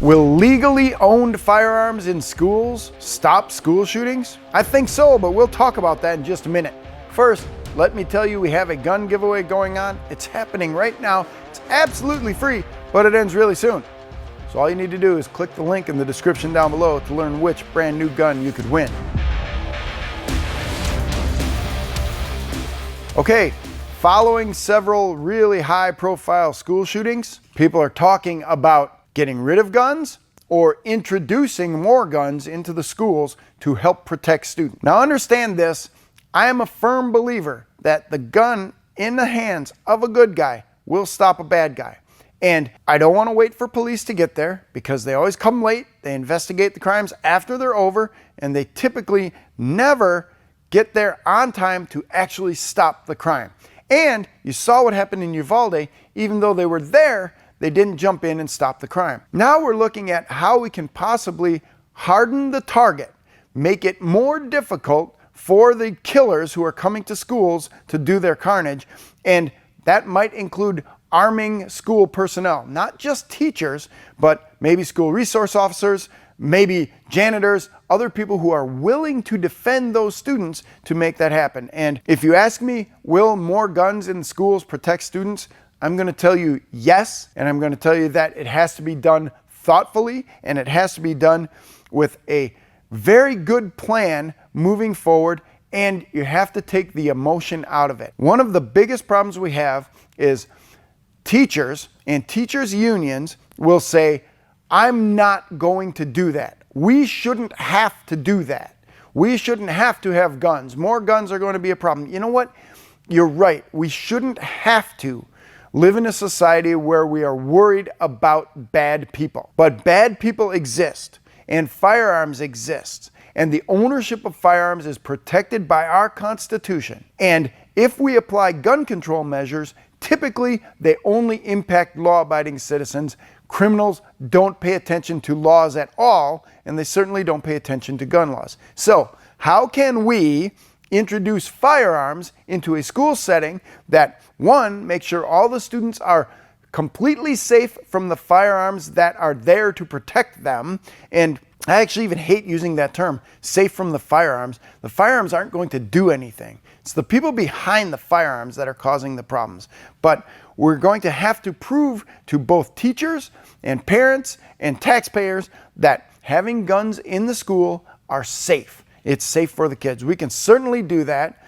Will legally owned firearms in schools stop school shootings? I think so, but we'll talk about that in just a minute. First, let me tell you we have a gun giveaway going on. It's happening right now. It's absolutely free, but it ends really soon. So all you need to do is click the link in the description down below to learn which brand new gun you could win. Okay, following several really high-profile school shootings, people are talking about getting rid of guns or introducing more guns into the schools to help protect students. Now understand this, I am a firm believer that the gun in the hands of a good guy will stop a bad guy. And I don't want to wait for police to get there because they always come late, they investigate the crimes after they're over, and they typically never get there on time to actually stop the crime. And you saw what happened in Uvalde, even though they were there, they didn't jump in and stop the crime. Now we're looking at how we can possibly harden the target, make it more difficult for the killers who are coming to schools to do their carnage, and that might include arming school personnel, not just teachers, but maybe school resource officers, maybe janitors, other people who are willing to defend those students to make that happen. And if you ask me, will more guns in schools protect students? I'm going to tell you yes, and I'm going to tell you that it has to be done thoughtfully, and it has to be done with a very good plan moving forward, and you have to take the emotion out of it. One of the biggest problems we have is teachers and teachers' unions will say, I'm not going to do that. We shouldn't have to do that. We shouldn't have to have guns. More guns are going to be a problem. You know what? You're right. We shouldn't have to live in a society where we are worried about bad people. But bad people exist, and firearms exist, and the ownership of firearms is protected by our Constitution. And if we apply gun control measures, typically they only impact law-abiding citizens. Criminals don't pay attention to laws at all, and they certainly don't pay attention to gun laws. So how can we introduce firearms into a school setting that, one, make sure all the students are completely safe from the firearms that are there to protect them? And I actually even hate using that term, safe from the firearms. The firearms aren't going to do anything. It's the people behind the firearms that are causing the problems. But we're going to have to prove to both teachers and parents and taxpayers that having guns in the school are safe. It's safe for the kids. We can certainly do that.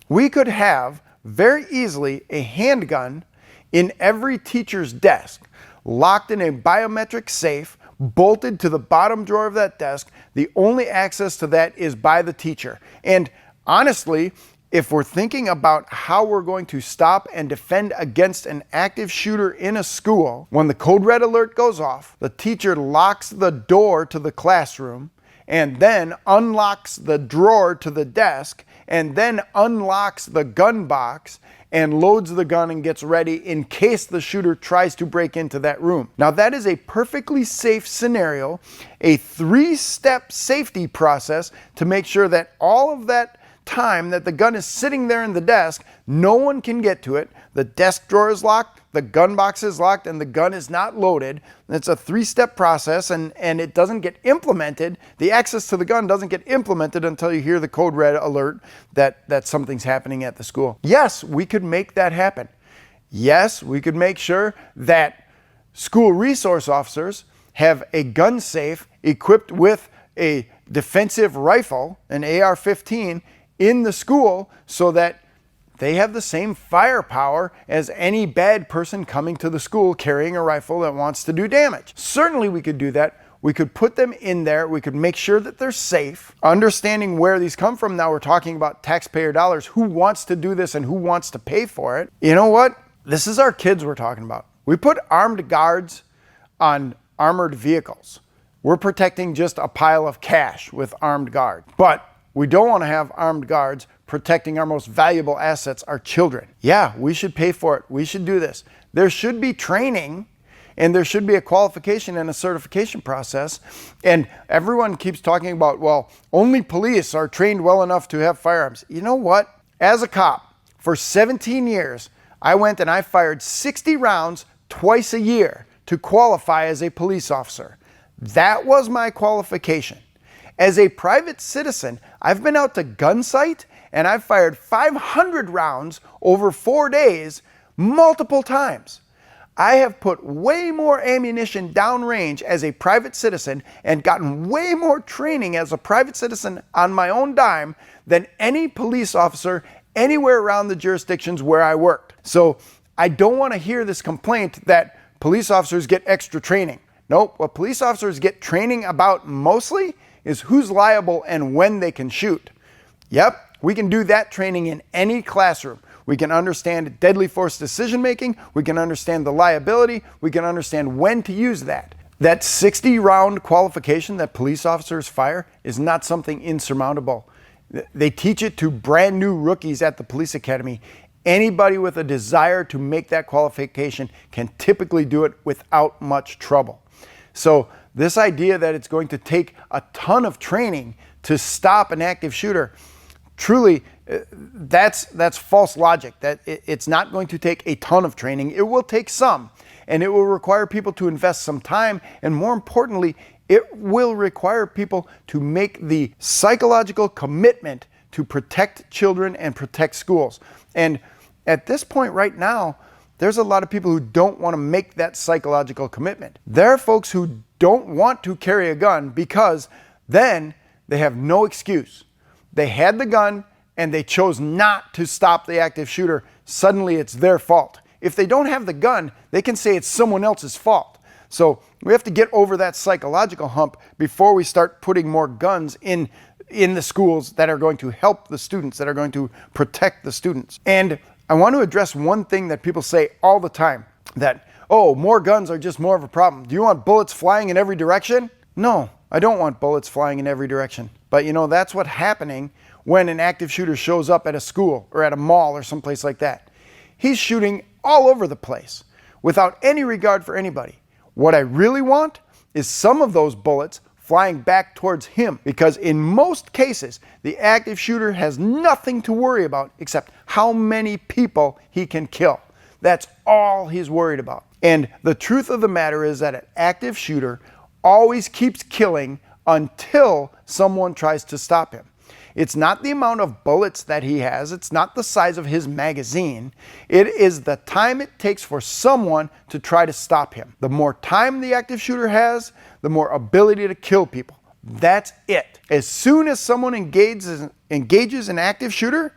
We could have very easily a handgun in every teacher's desk, locked in a biometric safe, bolted to the bottom drawer of that desk. The only access to that is by the teacher. And honestly, if we're thinking about how we're going to stop and defend against an active shooter in a school, when the code red alert goes off, the teacher locks the door to the classroom and then unlocks the drawer to the desk and then unlocks the gun box and loads the gun and gets ready in case the shooter tries to break into that room. Now that is a perfectly safe scenario, a 3-step safety process to make sure that all of that time that the gun is sitting there in the desk, no one can get to it. The desk drawer is locked, the gun box is locked, and the gun is not loaded. It's a 3-step process, and it doesn't get implemented. The access to the gun doesn't get implemented until you hear the code red alert that something's happening at the school. Yes, we could make that happen. Yes, we could make sure that school resource officers have a gun safe equipped with a defensive rifle, an AR-15, in the school so that they have the same firepower as any bad person coming to the school carrying a rifle that wants to do damage. Certainly we could do that. We could put them in there. We could make sure that they're safe. Understanding where these come from, now we're talking about taxpayer dollars. Who wants to do this and who wants to pay for it? You know what? This is our kids we're talking about. We put armed guards on armored vehicles. We're protecting just a pile of cash with armed guards. But we don't want to have armed guards protecting our most valuable assets, our children. Yeah, we should pay for it. We should do this. There should be training, and there should be a qualification and a certification process. And everyone keeps talking about, well, only police are trained well enough to have firearms. You know what? As a cop, for 17 years, I went and I fired 60 rounds twice a year to qualify as a police officer. That was my qualification. As a private citizen, I've been out to gun site and I've fired 500 rounds over 4 days multiple times. I have put way more ammunition downrange as a private citizen and gotten way more training as a private citizen on my own dime than any police officer anywhere around the jurisdictions where I worked. So I don't want to hear this complaint that police officers get extra training. Nope, what police officers get training about mostly is who's liable and when they can shoot. Yep, we can do that training in any classroom. We can understand deadly force decision making, we can understand the liability, we can understand when to use that. That 60 round qualification that police officers fire is not something insurmountable. They teach it to brand new rookies at the police academy. Anybody with a desire to make that qualification can typically do it without much trouble. So this idea that it's going to take a ton of training to stop an active shooter, truly, that's false logic. That it's not going to take a ton of training. It will take some, and it will require people to invest some time, and more importantly, it will require people to make the psychological commitment to protect children and protect schools. And at this point right now, there's a lot of people who don't want to make that psychological commitment. There are folks who don't want to carry a gun because then they have no excuse. They had the gun and they chose not to stop the active shooter. Suddenly it's their fault. If they don't have the gun, they can say it's someone else's fault. So we have to get over that psychological hump before we start putting more guns in the schools that are going to help the students, that are going to protect the students. And I want to address one thing that people say all the time, that, oh, more guns are just more of a problem. Do you want bullets flying in every direction? No, I don't want bullets flying in every direction. But you know, that's what's happening when an active shooter shows up at a school or at a mall or someplace like that. He's shooting all over the place without any regard for anybody. What I really want is some of those bullets flying back towards him, because in most cases, the active shooter has nothing to worry about except how many people he can kill. That's all he's worried about. And the truth of the matter is that an active shooter always keeps killing until someone tries to stop him. It's not the amount of bullets that he has, it's not the size of his magazine, it is the time it takes for someone to try to stop him. The more time the active shooter has, the more ability to kill people. That's it. As soon as someone engages an active shooter,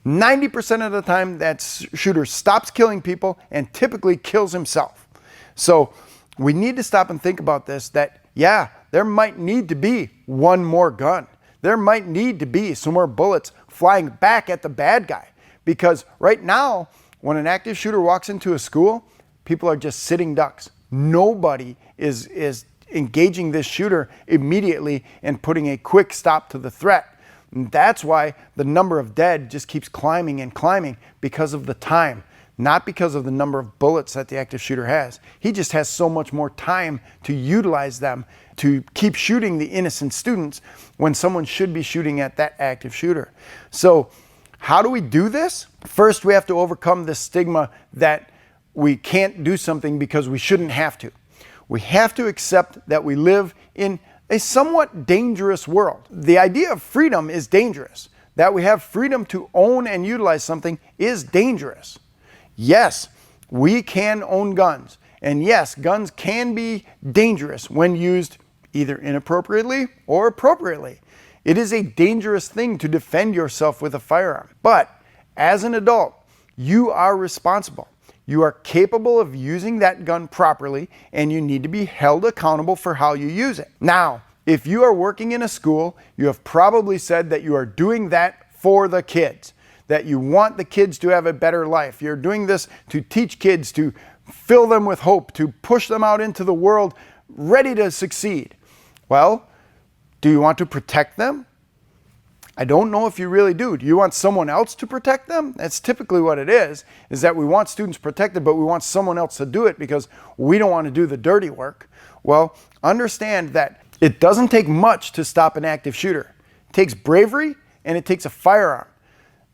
90% of the time that shooter stops killing people and typically kills himself. So we need to stop and think about this, that yeah, there might need to be one more gun. There might need to be some more bullets flying back at the bad guy. Because right now, when an active shooter walks into a school, people are just sitting ducks. Nobody is engaging this shooter immediately and putting a quick stop to the threat. And that's why the number of dead just keeps climbing and climbing, because of the time, not because of the number of bullets that the active shooter has. He just has so much more time to utilize them to keep shooting the innocent students when someone should be shooting at that active shooter. So how do we do this? First, we have to overcome the stigma that we can't do something because we shouldn't have to. We have to accept that we live in a somewhat dangerous world. The idea of freedom is dangerous. That we have freedom to own and utilize something is dangerous. Yes, we can own guns. And yes, guns can be dangerous when used either inappropriately or appropriately. It is a dangerous thing to defend yourself with a firearm. But as an adult, you are responsible. You are capable of using that gun properly, and you need to be held accountable for how you use it. Now, if you are working in a school, you have probably said that you are doing that for the kids, that you want the kids to have a better life. You're doing this to teach kids, to fill them with hope, to push them out into the world ready to succeed. Well, do you want to protect them? I don't know if you really do. Do you want someone else to protect them? That's typically what it is that we want students protected, but we want someone else to do it because we don't want to do the dirty work. Well, understand that it doesn't take much to stop an active shooter. It takes bravery and it takes a firearm.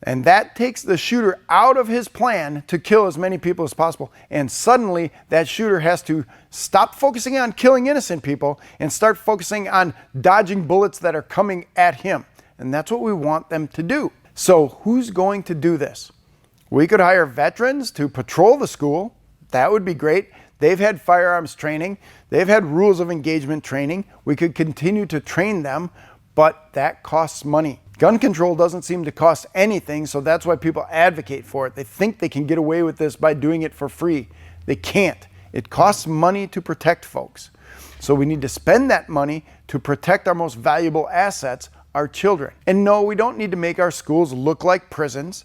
And that takes the shooter out of his plan to kill as many people as possible. And suddenly that shooter has to stop focusing on killing innocent people and start focusing on dodging bullets that are coming at him. And that's what we want them to do. So who's going to do this? We could hire veterans to patrol the school. That would be great. They've had firearms training. They've had rules of engagement training. We could continue to train them, but that costs money. Gun control doesn't seem to cost anything, so that's why people advocate for it. They think they can get away with this by doing it for free. They can't. It costs money to protect folks. So we need to spend that money to protect our most valuable assets, our children. And no, we don't need to make our schools look like prisons.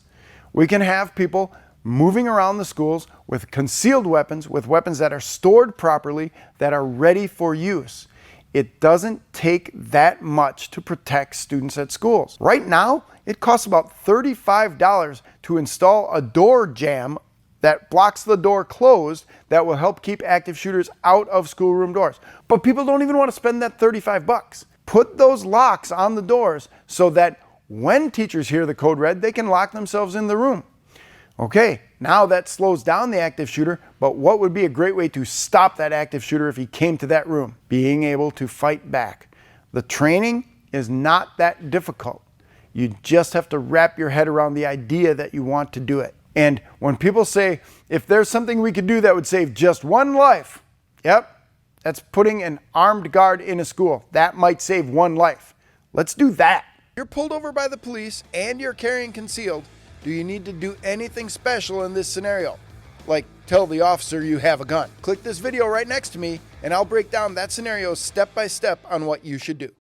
We can have people moving around the schools with concealed weapons, with weapons that are stored properly, that are ready for use. It doesn't take that much to protect students at schools. Right now, it costs about $35 to install a door jamb that blocks the door closed that will help keep active shooters out of schoolroom doors. But people don't even want to spend that $35. Put those locks on the doors so that when teachers hear the code red, they can lock themselves in the room. Okay, now that slows down the active shooter, but what would be a great way to stop that active shooter if he came to that room? Being able to fight back. The training is not that difficult. You just have to wrap your head around the idea that you want to do it. And when people say, if there's something we could do that would save just one life, yep, that's putting an armed guard in a school. That might save one life. Let's do that. You're pulled over by the police and you're carrying concealed. Do you need to do anything special in this scenario? Like tell the officer you have a gun. Click this video right next to me and I'll break down that scenario step by step on what you should do.